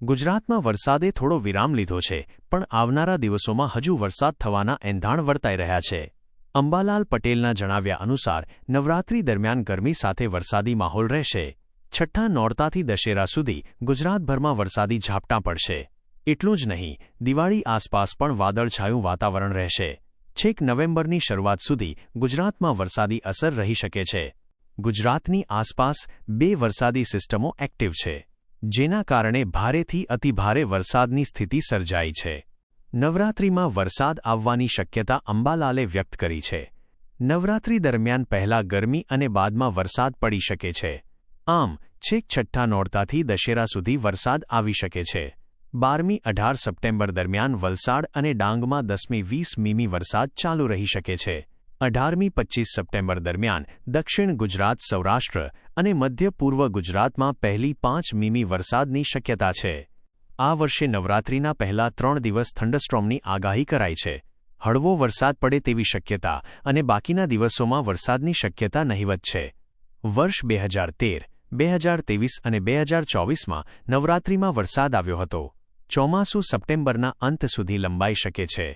ગુજરાતમાં વરસાદે થોડો વિરામ લીધો છે, પણ આવનારા દિવસોમાં હજુ વરસાદ થવાના એંધાણ વર્તાઈ રહ્યા છે. અંબાલાલ પટેલના જણાવ્યા અનુસાર નવરાત્રી દરમિયાન ગરમી સાથે વરસાદી માહોલ રહેશે. છઠ્ઠા નોરતાથી દશેરા સુધી ગુજરાતભરમાં વરસાદી ઝાપટાં પડશે. એટલું જ નહીં, દિવાળી આસપાસ પણ વાદળછાયું વાતાવરણ રહેશે. છેક નવેમ્બરની શરૂઆત સુધી ગુજરાતમાં વરસાદી અસર રહી શકે છે. ગુજરાતની આસપાસ 2 વરસાદી સિસ્ટમો એક્ટિવ છે, જેના કારણે ભારેથી અતિભારે વરસાદની સ્થિતિ સર્જાઈ છે. નવરાત્રિમાં વરસાદ આવવાની શક્યતા અંબાલાલે વ્યક્ત કરી છે. નવરાત્રિ દરમિયાન પહેલા ગરમી અને બાદમાં વરસાદ પડી શકે છે. આમ, છેક છઠ્ઠા નોરતાથી દશેરા સુધી વરસાદ આવી શકે છે. 12મી-18 સપ્ટેમ્બર દરમિયાન વલસાડ અને ડાંગમાં 10મી-20 મીમી વરસાદ ચાલુ રહી શકે છે. 18મી-25 સપ્ટેમ્બર દરમિયાન દક્ષિણ ગુજરાત, સૌરાષ્ટ્ર અને મધ્ય પૂર્વ ગુજરાતમાં પહેલી 5 મીમી વરસાદની શક્યતા છે. આ વર્ષે નવરાત્રિના પહેલા 3 દિવસ થંડરસ્ટોર્મની આગાહી કરાઈ છે. હળવો વરસાદ પડે તેવી શક્યતા અને બાકીના દિવસોમાં વરસાદની શક્યતા નહિવત છે. વર્ષ 2013, 2023 અને 2024માં નવરાત્રિમાં વરસાદ આવ્યો હતો. ચોમાસું સપ્ટેમ્બરના અંત સુધી લંબાઈ શકે છે.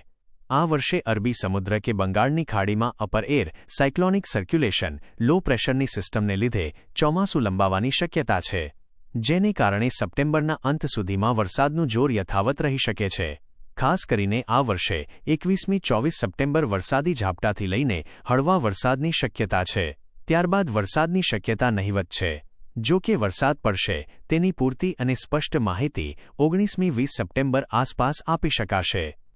આ વર્ષે અરબી સમુદ્ર કે બંગાળની ખાડીમાં અપર એર સાયક્લોનિક સર્ક્યુલેશન, લો પ્રેશરની સિસ્ટમને લીધે ચોમાસું લંબાવાની શક્યતા છે, જેને કારણે સપ્ટેમ્બરના અંત સુધીમાં વરસાદનું જોર યથાવત રહી શકે છે. ખાસ કરીને આ વર્ષે 21મી-24 સપ્ટેમ્બર વરસાદી ઝાપટાથી લઈને હળવા વરસાદની શક્યતા છે. ત્યારબાદ વરસાદની શક્યતા નહિવત છે. જો કે વરસાદ પડશે તેની પૂરતી અને સ્પષ્ટ માહિતી 19મી-20 સપ્ટેમ્બર આસપાસ આપી શકાશે.